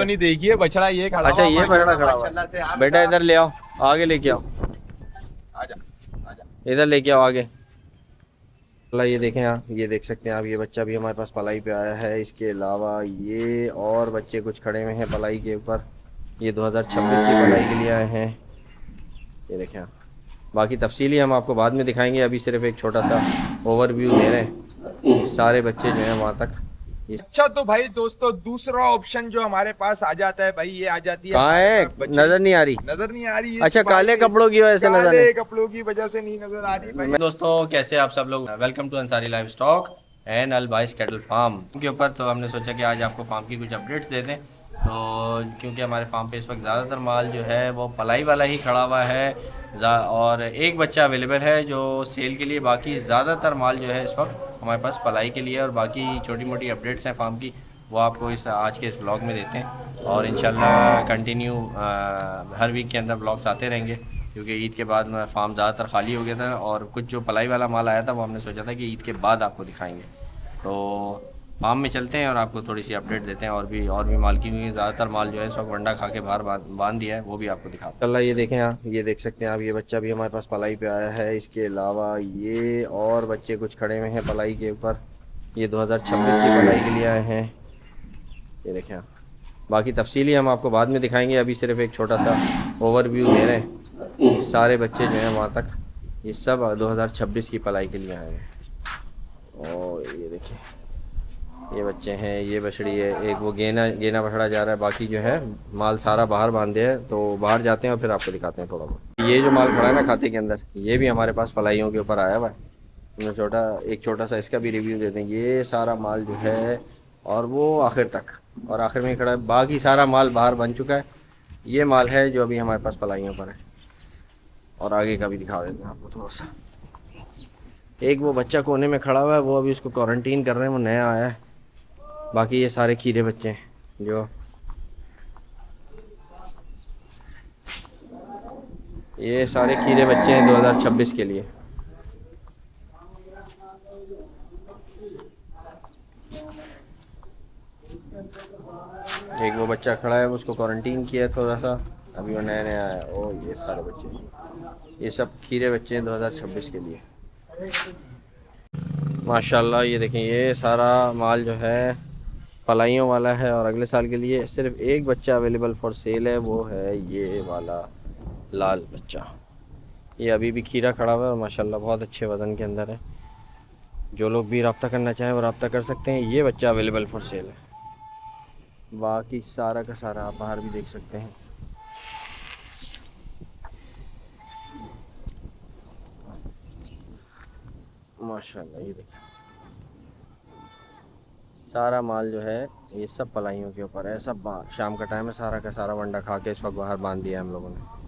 नहीं देखिए बछड़ा ये खड़ा। अच्छा ये बछड़ा खड़ा हुआ है। बेटा इधर ले आओ, आगे लेके आओ, आजा आजा। इधर लेके आओ आगे। ये देखें आप, ये देख सकते हैं आप, ये बच्चा भी हमारे पास पलाई पे आया है। इसके अलावा ये और बच्चे कुछ खड़े हुए हैं पलाई के ऊपर। ये 2026 की पलाई के लिए आए हैं। ये देखें आप, बाकी तफसीली हम आपको बाद में दिखाएंगे। अभी सिर्फ एक छोटा सा ओवरव्यू दे रहे हैं। सारे बच्चे जो हैं वहाँ तक। अच्छा तो भाई दोस्तों दूसरा ऑप्शन जो हमारे पास आ जाता है भाई, ये आ जाती है कहाँ है? नजर नहीं आ रही। नजर नहीं आ रही है। अच्छा काले कपड़ों की वजह से नजर नहीं। काले कपड़ों की वजह से नहीं नजर आ रही भाई। दोस्तों कैसे आप सब लोग, welcome to Ansari livestock and अल बाइस कैटल फार्म के ऊपर। तो हमने सोचा कि आज आपको फार्म की कुछ अपडेट्स दे दें। तो क्योंकि हमारे फार्म पे इस वक्त ज़्यादातर माल जो है वो पलाई वाला ही खड़ा हुआ है और एक बच्चा अवेलेबल है जो सेल के लिए। बाकी ज़्यादातर माल जो है इस वक्त हमारे पास पलाई के लिए, और बाकी छोटी मोटी अपडेट्स हैं फार्म की, वो आपको इस आज के इस व्लॉग में देते हैं। और इंशाल्लाह कंटिन्यू हर वीक के अंदर व्लॉग्स आते रहेंगे, क्योंकि ईद के बाद में फार्म ज़्यादातर खाली हो गया था और कुछ जो पलाई वाला माल आया था वो हमने सोचा था कि ईद के बाद आपको दिखाएंगे। तो फार्म में चलते हैं और आपको थोड़ी सी अपडेट देते हैं। और भी माल की हुई ज़्यादातर माल जो है सब वंडा खा के बाहर बांध दिया है, वो भी आपको दिखाते हैं। ये देखें आप, ये देख सकते हैं आप, ये बच्चा भी हमारे पास पलाई पे आया है। इसके अलावा ये और बच्चे कुछ खड़े हुए हैं पलाई के ऊपर। ये 2026 की पलाई के लिए आए हैं। ये देखें आप, बाकी तफसीली हम आपको बाद में दिखाएंगे। अभी सिर्फ एक छोटा सा ओवरव्यू दे रहे हैं। सारे बच्चे जो हैं वहाँ तक, ये सब 2026 की पलाई के लिए आए हैं। और ये देखिए ये बच्चे हैं, ये बछड़ी है, एक वो गेना बछड़ा जा रहा है। बाकी जो है माल सारा बाहर बांधे है, तो बाहर जाते हैं और फिर आपको दिखाते हैं थोड़ा बहुत। ये जो माल खड़ा है ना खाते के अंदर, ये भी हमारे पास पलाइयों के ऊपर आया हुआ है। एक छोटा सा इसका भी रिव्यू देते हैं। ये सारा माल जो है और वो आखिर तक, और आखिर में खड़ा है। बाकी सारा माल बाहर बन चुका है। ये माल है जो अभी हमारे पास पलाइयों पर है। और आगे का भी दिखा देते हैं आपको थोड़ा सा। एक वो बच्चा कोने में खड़ा हुआ है, वो अभी उसको क्वारंटीन कर रहे हैं, वो नया आया है। बाकी ये सारे खीरे बच्चे हैं जो ये सारे खीरे बच्चे हैं 2026 के लिए। एक वो बच्चा खड़ा है, उसको क्वारंटीन किया है थोड़ा सा, अभी वो नया नया आया। ओ ये सारे बच्चे, ये सब खीरे बच्चे हैं 2026 के लिए। माशाल्लाह ये देखें, ये सारा माल जो है पलाइयों वाला है। और अगले साल के लिए सिर्फ एक बच्चा अवेलेबल फॉर सेल है, वो है ये वाला लाल बच्चा। ये अभी भी खीरा खड़ा हुआ है और माशाल्लाह बहुत अच्छे वज़न के अंदर है। जो लोग भी रब्ता करना चाहें वो रब्ता कर सकते हैं। ये बच्चा अवेलेबल फॉर सेल है। बाकी सारा का सारा आप बाहर भी देख सकते हैं। माशाल्लाह ये देखिए सारा माल जो है ये सब पलाइयों के ऊपर है। सब शाम का टाइम है, सारा का सारा वंडा खा के इस वक्त बाहर बांध दिया है हम लोगों ने।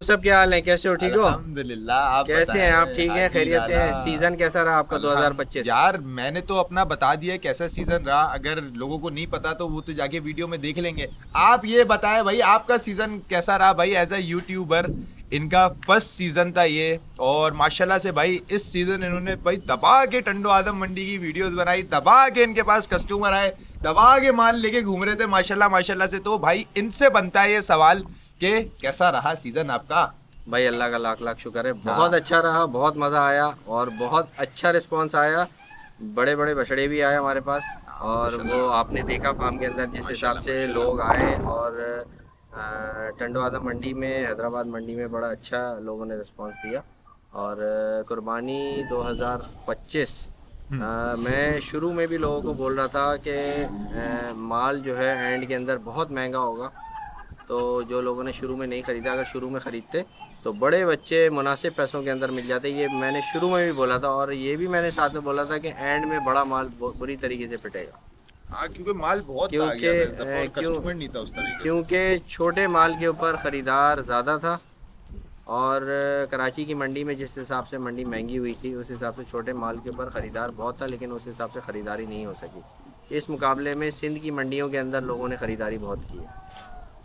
सब क्या हाल है, कैसे हो? ठीक हो? अल्हम्दुलिल्लाह। आप कैसे हैं आप? ठीक है, खैरियत से हैं? सीजन कैसा रहा आपका 2025? यार मैंने तो अपना बता दिया कैसा सीजन रहा। अगर लोगों को नहीं पता तो वो तो जाके वीडियो में देख लेंगे। आप ये बताएं भाई आपका सीजन कैसा रहा भाई एज अ यूट्यूबर। इनका फर्स्ट सीजन था ये, और माशाल्लाह से भाई इस सीजन इन्होंने भाई दबा के टंडो आदम मंडी की वीडियोस बनाई, दबा के इनके पास कस्टमर आए, दबा के माल लेके घूम रहे थे माशाल्लाह माशाल्लाह से। तो भाई इनसे बनता है ये सवाल कि कैसा रहा सीजन आपका? भाई अल्लाह का लाख लाख शुक्र है, बहुत अच्छा रहा, बहुत मज़ा आया और बहुत अच्छा रिस्पांस आया। बड़े बड़े बछड़े भी आए हमारे पास, और वो आपने देखा फार्म के अंदर जिस हिसाब से लोग आए। और टंडो आदम मंडी में, हैदराबाद मंडी में बड़ा अच्छा लोगों ने रिस्पांस दिया। और कुर्बानी 2025 मैं शुरू में भी लोगों को बोल रहा था कि माल जो है एंड के अंदर बहुत महंगा होगा। तो जो लोगों ने शुरू में नहीं ख़रीदा, अगर शुरू में ख़रीदते तो बड़े बच्चे मुनासिब पैसों के अंदर मिल जाते। ये मैंने शुरू में भी बोला था, और ये भी मैंने साथ में बोला था कि एंड में बड़ा माल बुरी तरीके से पिटेगा। हाँ क्योंकि माल बहुत आ गया था, कस्टमर नहीं था उस तरीके। क्योंकि छोटे माल के ऊपर ख़रीदार ज़्यादा था, और कराची की मंडी में जिस हिसाब से मंडी महंगी हुई थी उस हिसाब से छोटे माल के ऊपर ख़रीदार बहुत था, लेकिन उस हिसाब से ख़रीदारी नहीं हो सकी। इस मुकाबले में सिंध की मंडियों के अंदर लोगों ने ख़रीदारी बहुत की है,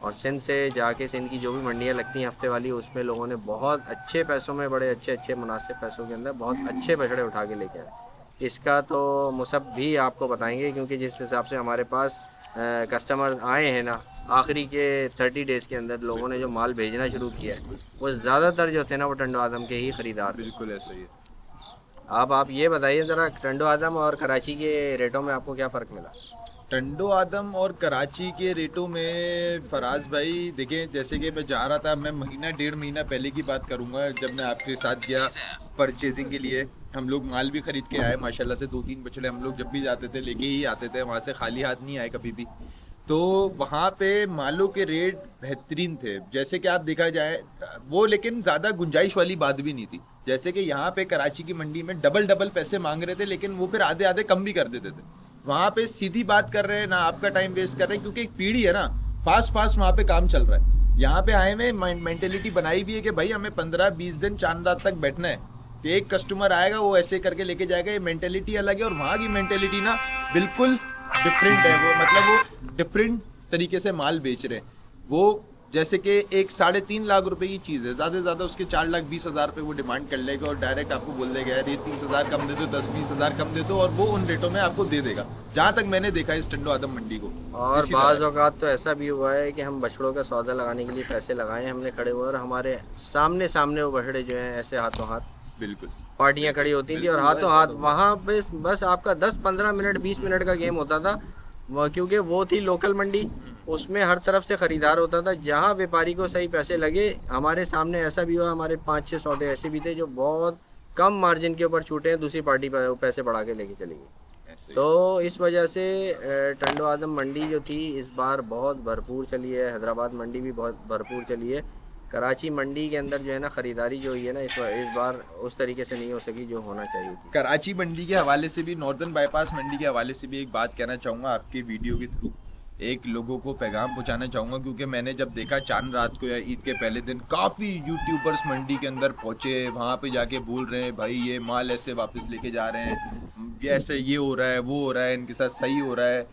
और सिंध से जाके सिंध की जो भी मंडियाँ लगती हैं हफ्ते वाली, उसमें लोगों ने बहुत अच्छे पैसों में, बड़े अच्छे मुनासिब पैसों के अंदर बहुत अच्छे बछड़े उठा के लेके आए। इसका तो मुसब भी आपको बताएंगे, क्योंकि जिस हिसाब से हमारे पास कस्टमर आए हैं ना, आखिरी के 30 डेज़ के अंदर लोगों ने जो माल भेजना शुरू किया है वो ज़्यादातर जो थे ना वो टंडो आदम के ही ख़रीदार थे। बिल्कुल ऐसा ही है। आप ये बताइए ज़रा, टंडो आदम और कराची के रेटों में आपको क्या फ़र्क मिला? टंडो आदम और कराची के रेटों में फराज भाई देखें, जैसे कि मैं जा रहा था, मैं महीना 1.5 महीना पहले की बात करूंगा, जब मैं आपके साथ गया परचेजिंग के लिए, हम लोग माल भी खरीद के आए माशाल्लाह से। 2-3 बछड़े हम लोग जब भी जाते थे लेके ही आते थे, वहाँ से खाली हाथ नहीं आए कभी भी। तो वहाँ पे मालों के रेट बेहतरीन थे, जैसे कि आप देखा जाए वो, लेकिन ज़्यादा गुंजाइश वाली बात भी नहीं थी। जैसे कि यहाँ पे कराची की मंडी में डबल डबल पैसे मांग रहे थे, लेकिन वो फिर आधे आधे कम भी कर देते थे। वहाँ पे सीधी बात कर रहे हैं ना, आपका टाइम वेस्ट कर रहे हैं, क्योंकि एक पीढ़ी है ना, फास्ट फास्ट वहाँ पे काम चल रहा है। यहाँ पे आए हुए मेंटेलिटी बनाई हुई है कि भाई हमें 15-20 दिन चांद रात तक बैठना है, तो एक कस्टमर आएगा वो ऐसे करके लेके जाएगा। ये मेंटेलिटी अलग है, और वहाँ की मेंटेलिटी ना बिल्कुल डिफरेंट है। वो मतलब वो डिफरेंट तरीके से माल बेच रहे हैं। वो जैसे कि एक 3.5 लाख रुपए की चीज़ है, ज़्यादा से ज़्यादा उसके 4,20,000 रुपये वो डिमांड कर लेगा, और डायरेक्ट आपको बोल देगा यार ये 30,000 कम दे दो, 10-20,000 कम दे दो, और वो उन रेटों में आपको दे देगा। जहाँ तक मैंने देखा इस टंडो आदम मंडी को। और बाज़ औक़ात तो ऐसा भी हुआ है कि हम बछड़ों का सौदा लगाने के लिए पैसे लगाए, हमने खड़े हुए और हमारे सामने सामने वो बछड़े जो हैं ऐसे हाथों हाथ, बिल्कुल पार्टियां खड़ी होती थी और हाथों हाथ वहाँ पे बस आपका 10-15 मिनट 20 मिनट का गेम होता था। क्योंकि वो थी लोकल मंडी, उसमें हर तरफ से ख़रीदार होता था। जहाँ व्यापारी को सही पैसे लगे, हमारे सामने ऐसा भी हुआ, हमारे 5-6 सौदे ऐसे भी थे जो बहुत कम मार्जिन के ऊपर छूटे हैं, दूसरी पार्टी पर पैसे बढ़ा के लेके चली गई। तो इस वजह से टंडो आदम मंडी जो थी इस बार बहुत भरपूर चली है। हैदराबाद मंडी भी बहुत भरपूर चली है। कराची मंडी के अंदर जो है ना ख़रीदारी जो हुई है ना इस बार उस तरीके से नहीं हो सकी जो होना चाहिए थी। कराची मंडी के हवाले से भी, नॉर्दर्न बाईपास मंडी के हवाले से भी एक बात कहना चाहूँगा आपके वीडियो के थ्रू, एक लोगों को पैगाम पहुंचाना चाहूँगा। क्योंकि मैंने जब देखा चांद रात को या ईद के पहले दिन काफ़ी यूट्यूबर्स मंडी के अंदर पहुँचे, वहाँ पे जाके बोल रहे हैं भाई ये माल ऐसे वापस लेके जा रहे हैं, ये ऐसे ये हो रहा है, वो हो रहा है, इनके साथ सही हो रहा है।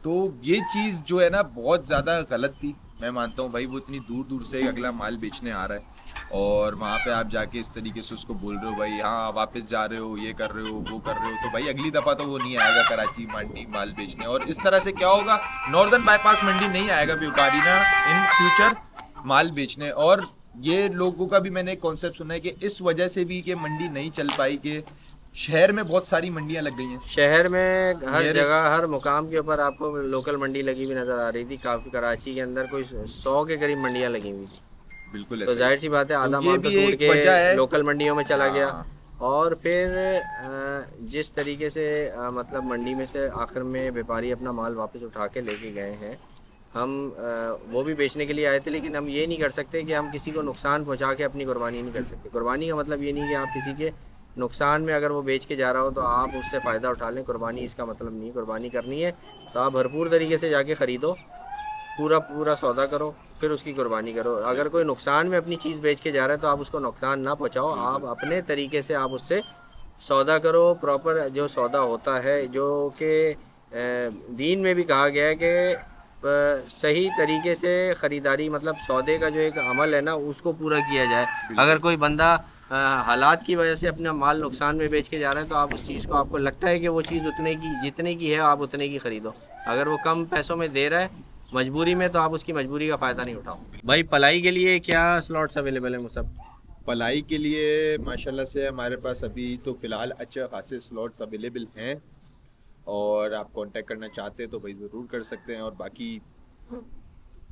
तो ये चीज़ जो है ना बहुत ज़्यादा गलत थी। मैं मानता हूँ भाई वो इतनी दूर दूर से अगला माल बेचने आ रहा है, और वहाँ पे आप जाके इस तरीके से उसको बोल रहे हो भाई हाँ वापस जा रहे हो, ये कर रहे हो, वो कर रहे हो, तो भाई अगली दफ़ा तो वो नहीं आएगा कराची मंडी माल बेचने। और इस तरह से क्या होगा, नॉर्दर्न बाईपास मंडी नहीं आएगा व्यापारी ना इन फ्यूचर माल बेचने। और ये लोगों का भी मैंने एक कॉन्सेप्ट सुना है कि इस वजह से भी कि मंडी नहीं चल पाई कि शहर में बहुत सारी मंडियां लग गई हैं। शहर में हर जगह हर मुकाम के ऊपर आपको लोकल मंडी लगी हुई नज़र आ रही थी। काफ़ी कराची के अंदर कोई 100 के करीब मंडियाँ लगी हुई थी। बिल्कुल, तो जाहिर सी बात है आधा माल तो टूट के लोकल मंडियों में चला गया। और फिर जिस तरीके से मतलब मंडी में से आखिर में व्यापारी अपना माल वापस उठा के लेके गए हैं, हम वो भी बेचने के लिए आए थे, लेकिन हम ये नहीं कर सकते कि हम किसी को नुकसान पहुंचा के अपनी कुर्बानी नहीं कर सकते। कुर्बानी का मतलब ये नहीं कि आप किसी के नुकसान में अगर वो बेच के जा रहा हो तो आप उससे फ़ायदा उठा लें, कुर्बानी इसका मतलब नहीं। कुर्बानी करनी है तो आप भरपूर तरीके से जाके ख़रीदो, पूरा सौदा करो, फिर उसकी कुर्बानी करो। अगर कोई नुकसान में अपनी चीज़ बेच के जा रहा है तो आप उसको नुकसान ना पहुंचाओ, आप अपने तरीके से आप उससे सौदा करो। प्रॉपर जो सौदा होता है, जो कि दीन में भी कहा गया है कि सही तरीके से ख़रीदारी, मतलब सौदे का जो एक अमल है ना उसको पूरा किया जाए। अगर कोई बंदा हालात की वजह से अपना माल नुकसान में बेच के जा रहा है तो आप उस चीज़ को, आपको लगता है कि वो चीज़ जितने की है आप उतने की ख़रीदो। अगर वो कम पैसों में दे रहा है मजबूरी में, तो आप उसकी मजबूरी का फ़ायदा नहीं उठाओ। भाई पलाई के लिए क्या स्लॉट्स अवेलेबल हैं मुसब? पलाई के लिए माशाल्लाह से हमारे पास अभी तो फ़िलहाल अच्छे खासे स्लॉट्स अवेलेबल हैं, और आप कांटेक्ट करना चाहते हैं तो भाई ज़रूर कर सकते हैं। और बाकी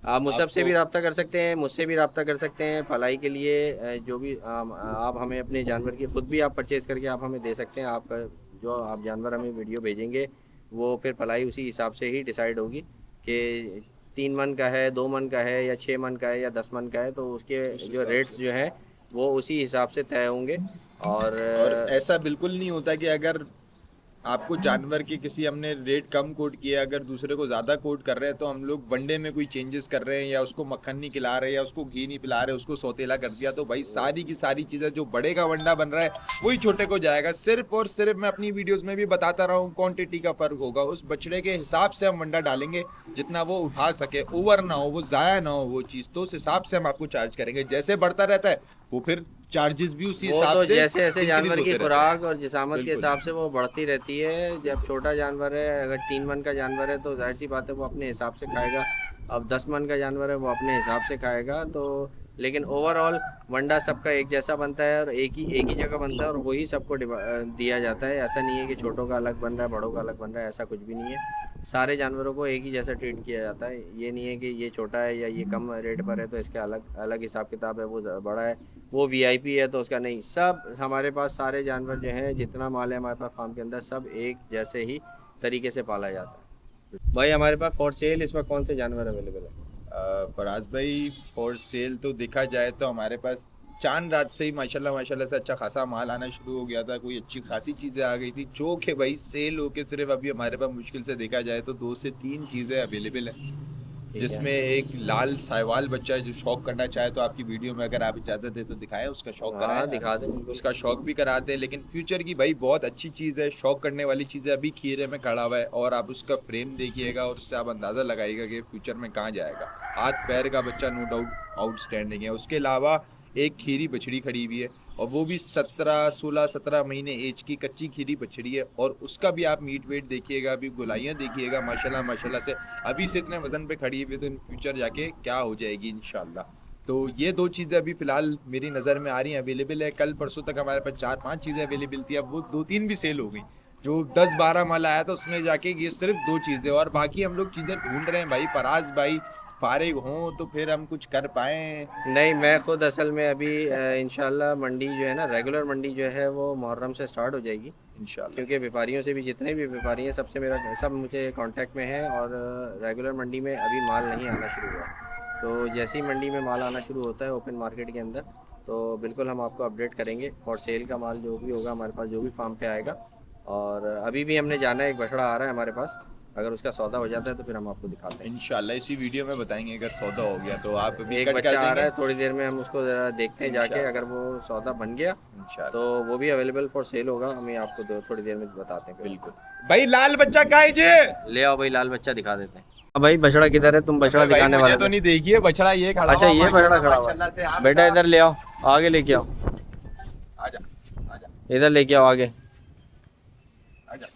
आप मुसब से भी रब्ता कर सकते हैं, मुझसे भी रब्ता कर सकते हैं। पलाई के लिए जो भी आप हमें अपने जानवर की ख़ुद भी आप परचेज़ करके आप हमें दे सकते हैं। आपका जो आप जानवर हमें वीडियो भेजेंगे वो फिर पलाई उसी हिसाब से ही डिसाइड होगी कि 3 मन का है, 2 मन का है, या 6 मन का है, या 10 मन का है, तो उसके जो रेट्स जो हैं वो उसी हिसाब से तय होंगे। और ऐसा बिल्कुल नहीं होता कि अगर आपको जानवर की किसी हमने रेट कम कोट किया, अगर दूसरे को ज़्यादा कोट कर रहे हैं तो हम लोग वनडे में कोई चेंजेस कर रहे हैं, या उसको मक्खन नहीं खिला रहे, या उसको घी नहीं पिला रहे, उसको सौतेला कर दिया, तो भाई सारी की सारी चीज़ें जो बड़े का वंडा बन रहा है वही छोटे को जाएगा। सिर्फ और सिर्फ मैं अपनी वीडियोज़ में भी बताता रहा हूँ, क्वान्टिटी का फ़र्क होगा। उस बछड़े के हिसाब से हम वंडा डालेंगे जितना वो उठा सके, ओवर ना हो, वो ज़ाया ना हो वो चीज़, तो उस हिसाब से हम आपको चार्ज करेंगे। जैसे बढ़ता रहता है वो फिर चार्जेस भी उसी वो हिसाब तो से जैसे जैसे increase जानवर की होते रहते हैं। खुराक और जिसामत के बिल्कुल। हिसाब से वो बढ़ती रहती है। जब छोटा जानवर है, अगर 3 मन का जानवर है तो जाहिर सी बात है वो अपने हिसाब से खाएगा। अब 10 मन का जानवर है वो अपने हिसाब से खाएगा। तो लेकिन ओवरऑल वंडा सबका एक जैसा बनता है और एक ही जगह बनता है और वही सबको दिया जाता है। ऐसा नहीं है कि छोटों का अलग बन रहा है, बड़ों का अलग बन रहा है, ऐसा कुछ भी नहीं है। सारे जानवरों को एक ही जैसा ट्रीट किया जाता है। ये नहीं है कि ये छोटा है या ये कम रेट पर है तो इसके अलग अलग हिसाब किताब है, वो बड़ा है, वो वीआईपी है तो उसका नहीं। सब हमारे पास सारे जानवर जो हैं, जितना माल है हमारे पास फार्म के अंदर, सब एक जैसे ही तरीके से पाला जाता है। भाई हमारे पास फॉर सेल इस वक्त कौन से जानवर अवेलेबल है? फराज भाई फॉर सेल तो देखा जाए तो हमारे पास चांद रात से ही माशाल्लाह से अच्छा खासा माल आना शुरू हो गया था। कोई अच्छी खासी चीज़ें आ गई थी जो कि भाई सेल होके सिर्फ अभी हमारे पास मुश्किल से देखा जाए तो 2 से 3 चीज़ें अवेलेबल है। जिसमें एक लाल साहिवाल बच्चा है जो शौक करना चाहे तो आपकी वीडियो में अगर आप इजाज़त दे तो दिखाएं, उसका शौक हाँ कराएं, दिखा दें। उसका शौक भी कराते हैं। लेकिन फ्यूचर की भाई बहुत अच्छी चीज़ है, शौक करने वाली चीज़ है। अभी खीरे में खड़ा हुआ है और आप उसका फ्रेम देखिएगा और उससे आप अंदाज़ा लगाइएगा कि फ्यूचर में कहाँ जाएगा। हाथ पैर का बच्चा नो डाउट आउटस्टैंडिंग है। उसके अलावा एक खीरी बछड़ी खड़ी हुई है और वो भी 16 महीने एज की कच्ची खीरी बछड़ी है। और उसका भी आप मीट वेट देखिएगा, अभी गुलाइयाँ देखिएगा माशाल्लाह से अभी से इतने वजन पे खड़ी हुई है तो इन फ्यूचर जाके क्या हो जाएगी इंशाल्लाह। तो ये 2 चीज़ें अभी फ़िलहाल मेरी नज़र में आ रही हैं, अवेलेबल है। कल परसों तक हमारे पास 4-5 चीज़ें अवेलेबल थी, अब वो 2-3 भी सेल हो गई। जो 10-12 माल आया था उसमें जाके ये सिर्फ 2 चीज़ें, और बाकी हम लोग चीज़ें ढूंढ रहे हैं भाई। फराज भाई फारिग हों तो फिर हम कुछ कर पाएँ। नहीं, मैं खुद असल में अभी इंशाल्लाह मंडी जो है ना, रेगुलर मंडी जो है वो मुहर्रम से स्टार्ट हो जाएगी इंशाल्लाह। क्योंकि व्यापारियों से भी, जितने भी व्यापारी हैं सबसे मेरा सब मुझे कांटेक्ट में है। और रेगुलर मंडी में अभी माल नहीं आना शुरू हुआ। तो जैसे ही मंडी में माल आना शुरू होता है ओपन मार्केट के अंदर, तो बिल्कुल हम आपको अपडेट करेंगे। फॉर सेल का माल जो भी होगा हमारे पास, जो भी फार्म पे आएगा। और अभी भी हमने जाना है, एक बछड़ा आ रहा है हमारे पास, अगर उसका सौदा हो जाता है तो फिर हम आपको दिखाते हैं। इंशाल्लाह इसी वीडियो में बताएंगे अगर सौदा हो गया तो आप भी एक कट बच्चा कर आ रहा देंगे है, थोड़ी देर में हम उसको ज़रा देखते हैं जाके। इंशाल्लाह। अगर वो सौदा बन गया इंशाल्लाह तो वो भी अवेलेबल फॉर सेल होगा, हमें आपको थोड़ी देर में बताते हैं। बिल्कुल। भाई लाल बच्चा कहाँ है जे? ले आओ भाई, लाल बच्चा दिखा देते हैं। अब भाई बछड़ा किधर है? तुम बछड़ा दिखाने वाले तो नहीं देखिए बछड़ा ये खड़ा अच्छा, हुआ, ये बछड़ा खड़ा हुआ माशाल्लाह से। आप बेटा इधर ले आओ, आगे लेके आओ, आजा आजा इधर लेके आओ आगे। आजा।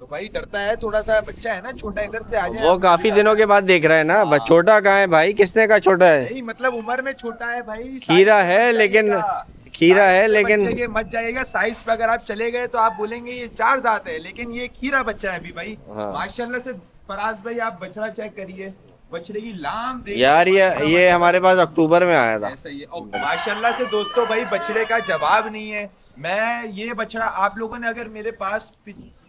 तो भाई डरता है थोड़ा सा, बच्चा है ना छोटा, इधर से आ जाए। वो काफी दिनों के बाद देख रहा है ना। छोटा कहाँ है भाई? किसने कहा छोटा है? नहीं मतलब उम्र में छोटा है भाई। खीरा साइज पे है मत लेकिन, जाइएगा। खीरा साइज है पे लेकिन बच्चे के मत जाइएगा। साइज पे अगर आप चले गए तो आप बोलेंगे ये 4 दांत है, लेकिन ये खीरा बच्चा है अभी भाई। हाँ। माशाल्लाह से फराज भाई आप बछड़ा चेक करिए, बछड़े की लाम देखिए। यार ये हमारे पास अक्टूबर में आया था। ऐसा ही है। और माशाल्लाह से दोस्तों भाई बछड़े का जवाब नहीं है। मैं ये बछड़ा, आप लोगों ने अगर मेरे पास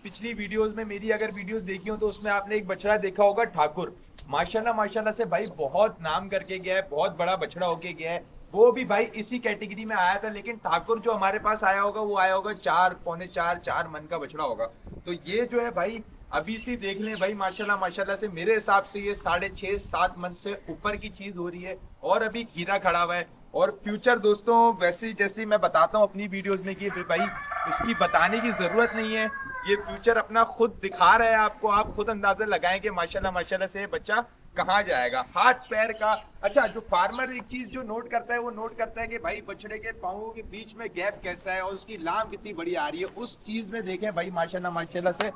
पिछली वीडियोस में मेरी अगर वीडियोस देखी हो तो उसमें आपने एक बछड़ा देखा होगा ठाकुर। माशाल्लाह से भाई बहुत नाम करके गया है, बहुत बड़ा बछड़ा होके गया है। वो भी भाई इसी कैटेगरी में आया था। लेकिन ठाकुर जो हमारे पास आया होगा वो आया होगा 4 पौने 4 मन का बछड़ा होगा। तो ये जो है भाई अभी से देख लें भाई, माशाल्लाह से मेरे हिसाब से ये 6.5-7 मन से ऊपर की चीज हो रही है। और अभी खीरा खड़ा हुआ है। और फ्यूचर दोस्तों वैसे जैसे मैं बताता हूँ अपनी वीडियोस में कि भाई इसकी बताने की जरूरत नहीं है, ये फ्यूचर अपना खुद दिखा रहा है आपको। आप खुद अंदाजा लगाएं कि माशाल्लाह से बच्चा कहाँ जाएगा। हाथ पैर का अच्छा, जो फार्मर एक चीज जो नोट करता है वो नोट करता है कि भाई बछड़े के पाँवों के बीच में गैप कैसा है और उसकी लाम कितनी बड़ी आ रही है। उस चीज में देखें भाई माशाल्लाह से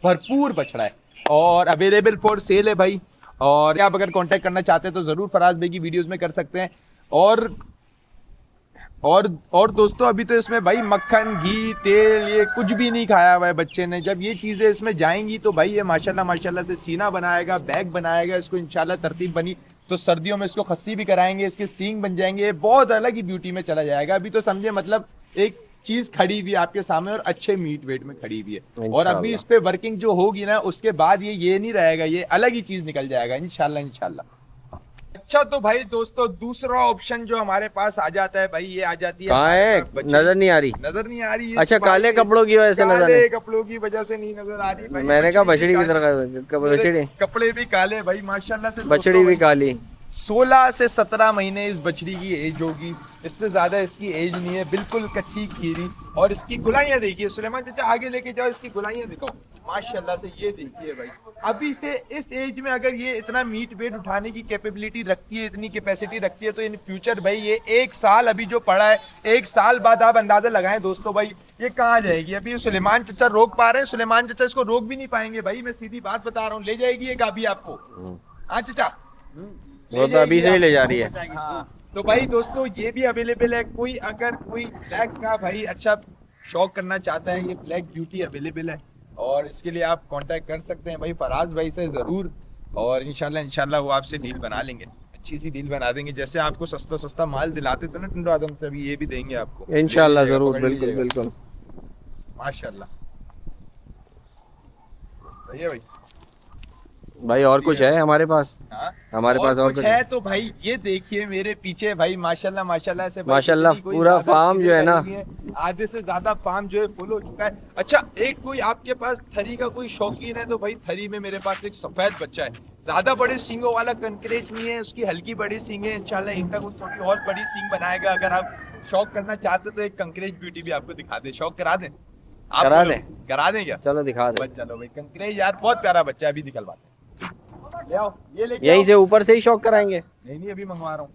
भरपूर बछड़ा है और अवेलेबल फॉर सेल है भाई। और आप अगर कांटेक्ट करना चाहते हैं तो जरूर फराज भाई की वीडियोस में कर सकते हैं। और दोस्तों अभी तो इसमें भाई मक्खन घी तेल ये कुछ भी नहीं खाया हुआ है बच्चे ने। जब ये चीज़ें इसमें जाएंगी तो भाई ये माशाल्लाह से सीना बनाएगा, बैग बनाएगा। इसको इंशाल्लाह तरतीब बनी तो सर्दियों में इसको खस्सी भी कराएंगे, इसके सींग बन जाएंगे, बहुत अलग ही ब्यूटी में चला जाएगा। अभी तो समझे मतलब एक चीज खड़ी हुई है आपके सामने और अच्छे मीट वेट में खड़ी हुई है। और अभी इस पे वर्किंग जो होगी ना उसके बाद ये नहीं रहेगा, ये अलग ही चीज निकल जाएगा इंशाल्लाह। अच्छा तो भाई दोस्तों दूसरा ऑप्शन जो हमारे पास आ जाता है भाई, ये आ जाती है। कहाँ है? नजर नहीं आ रही। नजर नहीं आ रही है। अच्छा, काले कपड़ों की वजह से नजर नहीं। काले कपड़ों की वजह से नहीं नजर आ रही भाई। मैंने कहा बछड़ी की तरह, बछड़ी कपड़े भी काले भाई माशाल्लाह से। बछड़ी भी काली। 16 से 17 महीने इस बछड़ी की एज होगी, इससे ज्यादा इसकी एज नहीं है। बिल्कुल कच्ची खीरी। और इसकी गुलाइयां देखिए सुलेमान चाचा, आगे लेके जाओ, इसकी गुलाइयां दिखाओ। माशाल्लाह से। ये देखिए भाई, अभी से इस एज में अगर ये इतना मीट वेट उठाने की कैपेबिलिटी रखती है, इतनी कैपेसिटी रखती है, तो इन फ्यूचर भाई ये 1 साल अभी जो पड़ा है, 1 साल बाद आप अंदाजा लगाएं दोस्तों भाई ये कहाँ जाएगी। अभी सुलेमान चचा रोक पा रहे हैं, सुलेमान चचा इसको रोक भी नहीं पाएंगे भाई, मैं सीधी बात बता रहा हूँ। ले जाएगी एक अभी आपको। हाँ चचा, वो तो अभी से ही ले जा रही है। हाँ तो भाई दोस्तों ये भी अवेलेबल है। कोई अगर कोई ब्लैक का भाई अच्छा शौक करना चाहता है, ये ब्लैक ब्यूटी अवेलेबल है और इसके लिए आप कांटेक्ट कर सकते हैं भाई फराज भाई से ज़रूर। और इंशाल्लाह वो आपसे डील बना लेंगे, अच्छी सी डील बना देंगे। जैसे आपको सस्ता सस्ता माल दिलाते थे ना टुंडो आदम से, अभी ये भी देंगे आपको इंशाल्लाह ज़रूर, बिल्कुल बिल्कुल माशाल्लाह। सही है भाई। भाई और कुछ है हमारे पास? हाँ? हमारे पास और कुछ है तो भाई ये देखिए मेरे पीछे भाई माशाल्लाह माशाल्लाह से भाई, माशाल्लाह कोई पूरा ज्यादा फार्म जो है ना, आधे से ज्यादा फार्म जो है फुल हो चुका है। अच्छा एक कोई आपके पास थरी का कोई शौकीन है तो भाई थरी में मेरे पास एक सफेद बच्चा है, ज्यादा बड़े सींगों वाला कंकरेज नहीं है, उसकी हल्की बड़ी सींग है। इंशाल्लाह इनका कुछ थोड़ी और बड़ी सींग बनाएगा। अगर आप शौक करना चाहते तो एक कंकरेज ब्यूटी भी आपको दिखा दे, शौक करा दें? करा दें क्या? चलो दिखा दे। चलो भाई कंकरेज यार बहुत प्यारा बच्चा है, अभी निकलवाते हैं। ले आओ, ये लेके यहीं आओ। से ऊपर से ही शौक कराएंगे? नहीं अभी मंगवा रहा हूँ।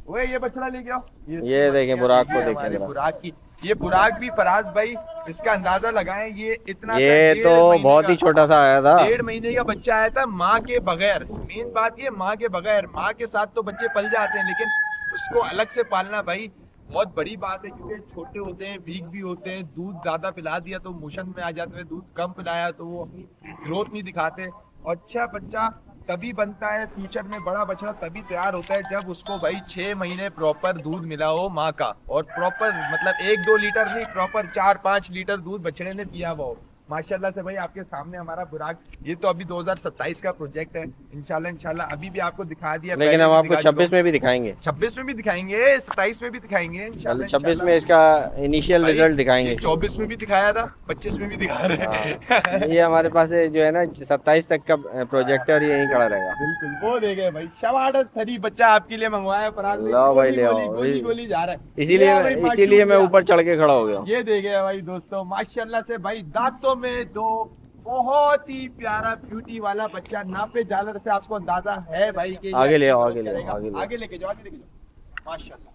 ओए ये बछड़ा लेके आओ। ये देखें बुराक को, हमारे देखें बुराक की, ये बुराक भी फराज भाई इसका अंदाजा लगाएं, ये इतना ये तो बहुत ही छोटा सा आया था, 1.5 महीने का बच्चा आया था माँ के बगैर। मेन बात ये माँ के बगैर, माँ के साथ तो बच्चे पल जाते हैं लेकिन उसको अलग से पालना भाई बहुत बड़ी बात है, क्योंकि छोटे होते हैं, वीक भी होते हैं, दूध ज्यादा पिला दिया तो मोशन में आ जाते हैं, दूध कम पिलाया तो वो अपनी ग्रोथ नहीं दिखाते। और अच्छा बच्चा तभी बनता है फ्यूचर में, बड़ा बछड़ा तभी तैयार होता है जब उसको भाई 6 महीने प्रॉपर दूध मिला हो माँ का, और प्रॉपर मतलब 1-2 लीटर नहीं, प्रॉपर 4-5 लीटर दूध बछड़े ने पिया हुआ हो। माशाल्लाह से भाई आपके सामने हमारा बुराक, ये तो अभी 2027 का प्रोजेक्ट है। इंशाल्लाह अभी भी आपको दिखा दिया, लेकिन हम आपको 26 में भी दिखाएंगे, 26 में भी दिखाएंगे, 27 में भी दिखाएंगे, 26 में इसका इनिशियल रिजल्ट दिखाएंगे। 24 में भी दिखाया था, 25 में भी दिखा रहे हैं। ये हमारे पास जो है ना 27 तक का प्रोजेक्ट है और ये यहीं खड़ा रहेगा। बिल्कुल वो देखे भाई, शवाड़ थरी बच्चा आपके लिए मंगवाया फराज भाई। लो भाई ले आओ, गोली जा रहा है, इसीलिए मैं ऊपर चढ़ के खड़ा हो गया। ये देखे भाई दोस्तों माशाल्लाह से भाई, दांतों में दो बहुत ही प्यारा ब्यूटी वाला बच्चा। नापे झालर से आपको अंदाजा है भाई कि आगे ले आओ, आगे लेके जाओ माशाल्लाह।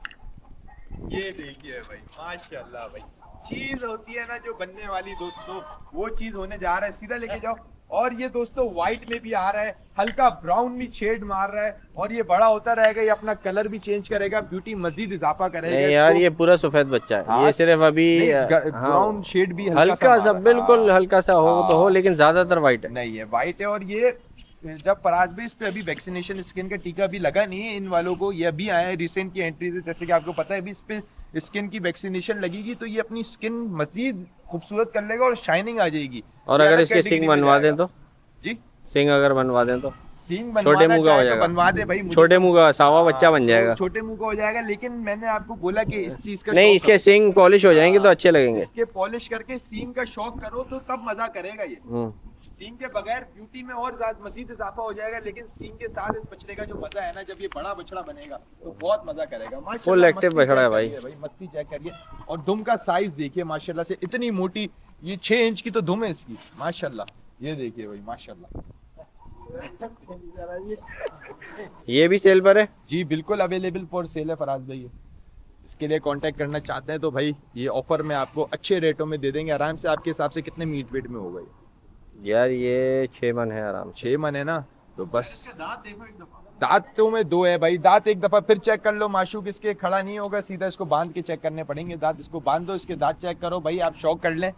ये देखिए भाई माशाल्लाह भाई, चीज होती है ना जो बनने वाली दोस्तों, वो चीज होने जा रहा है, सीधा लेके जाओ। और ये दोस्तों व्हाइट में भी आ रहा है, हल्का ब्राउन भी शेड मार रहा है, और ये बड़ा होता रहेगा, ये अपना कलर भी चेंज करेगा, ब्यूटी मजीद इजाफा करेगा। नहीं यार ये पूरा सफेद बच्चा है। हाँ, ये सिर्फ अभी ब्राउन शेड भी हल्का सा, बिल्कुल हल्का सा हो तो हो, लेकिन ज्यादातर व्हाइट है। नहीं है, व्हाइट है। और ये जब फराज भी इस पे अभी वैक्सीनेशन स्किन का टीका भी लगा नहीं है इन वालों को, ये अभी आया है रिसेंट की एंट्री से, जैसे कि आपको पता है अभी इस पे स्किन की वैक्सीनेशन लगेगी तो ये अपनी स्किन मजीद खूबसूरत कर लेगा और शाइनिंग आ जाएगी। और अगर इसके सिंग बनवा दें तो जी, सिंग अगर बनवा दें तो सिंग छोटे मुंह का हो जाएगा, बनवा दे भाई, छोटे मुंह का सावा बच्चा बन जाएगा, छोटे मुंह का हो जाएगा। लेकिन मैंने आपको बोला कि इस चीज का नहीं, इसके सिंग पॉलिश हो जाएंगे तो अच्छे लगेंगे। इसके पॉलिश करके सींग का शौक करो तो तब मजा करेगा ये। सींग के बगैर ब्यूटी में और ज्यादा मजीद इजाफा हो जाएगा, लेकिन सींग के साथ इस बछड़े का जो मजा है ना, जब ये बड़ा बछड़ा बनेगा तो बहुत मजा करेगा। माशाल्लाह फुल एक्टिव बछड़ा है भाई, मस्ती चेक करिए। और दुम का साइज देखिए माशाल्लाह से, इतनी मोटी, ये 6 इंच की तो दुम है इसकी माशाल्लाह। ये देखिए भाई माशाल्लाह। ये भी सेल पर है जी, बिल्कुल अवेलेबल फॉर सेल है फराज भाई। इसके लिए कांटेक्ट करना चाहते हैं तो भाई ये ऑफर में आपको अच्छे रेटों में दे देंगे आराम से। आपके हिसाब से कितने मीट वेट में होगा ये? यार ये 6 मन है आराम से। 6 मन है ना, तो बस दांतों में 2 है भाई, दांत एक दफा फिर चेक कर लो। माशूक इसके खड़ा नहीं होगा, सीधा इसको बांध के चेक करने पड़ेंगे दांत। इसको बांध दो, इसके दांत चेक करो भाई, आप शौक कर लें,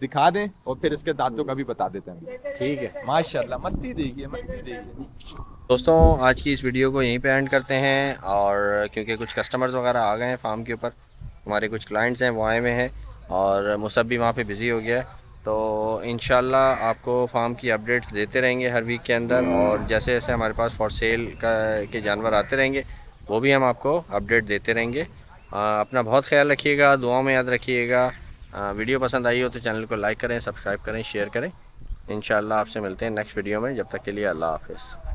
दिखा दें और फिर इसके दांतों का भी बता देते हैं। ठीक है माशाल्लाह, मस्ती देखिए, मस्ती देखिए। दोस्तों आज की इस वीडियो को यहीं पे एंड करते हैं, और क्योंकि कुछ कस्टमर्स वगैरह आ गए हैं फार्म के ऊपर, हमारे कुछ क्लाइंट्स हैं वो आए हुए हैं, और मुसब भी वहाँ पे बिज़ी हो गया है। तो इंशाल्लाह आपको फार्म की अपडेट्स देते रहेंगे हर वीक के अंदर, और जैसे जैसे हमारे पास फॉर सेल के जानवर आते रहेंगे वो भी हम आपको अपडेट देते रहेंगे। अपना बहुत ख्याल रखिएगा, दुआओं में याद रखिएगा। वीडियो पसंद आई हो तो चैनल को लाइक करें, सब्सक्राइब करें, शेयर करें। इंशाल्लाह आपसे मिलते हैं नेक्स्ट वीडियो में, जब तक के लिए अल्लाह हाफ़िज़।